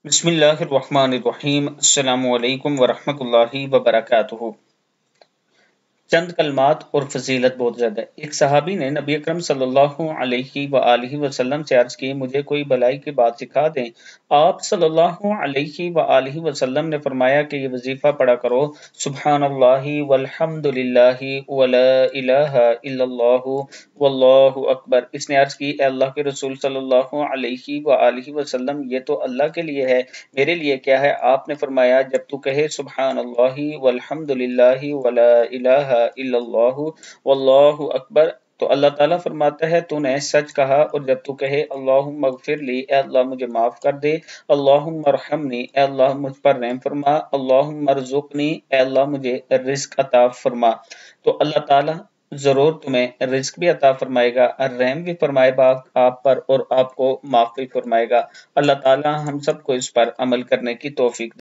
بسم اللہ الرحمن الرحیم۔ السلام علیکم ورحمۃ اللہ وبرکاتہ۔ چند کلمات اور فضیلت بہت زیادہ ہے۔ ایک صحابی نے نبی اکرم صلی اللہ علیہ وآلہ وسلم سے عرض کی، مجھے کوئی بھلائی کی بات سکھا دیں۔ آپ صلی اللہ علیہ وآلہ وسلم نے فرمایا کہ یہ وظیفہ پڑھا کرو، سبحان اللہ والحمد للہ ولا الہ الا اللہ واللہ اکبر۔ اس نے عرض کی، اے اللہ کے رسول صلی اللہ علیہ وآلہ وسلم، یہ تو اللہ کے لیے ہے، میرے لیے کیا ہے؟ آپ نے فرمایا، جب تو کہے سبحان اللہ والحمد للہ ولا الہ الا اللہ واللہ اکبر تو اللہ تعالیٰ فرماتا ہے تو نے سچ کہا، اور جب تو کہے اللہم اغفر لی، اے اللہ مجھے معاف کر دے، اللہم ارحمنی، اے اللہ مجھ پر رحم فرما، اللہم ارزقنی، اے اللہ مجھے رزق عطا فرما، تو اللہ تعالیٰ ضرور تمہیں رزق بھی عطا فرمائے گا، رحم بھی فرمائے گا آپ پر، اور آپ کو معاف بھی فرمائے گا۔ اللہ تعالیٰ ہم سب کو اس پر عمل کرنے کی توفیق دے۔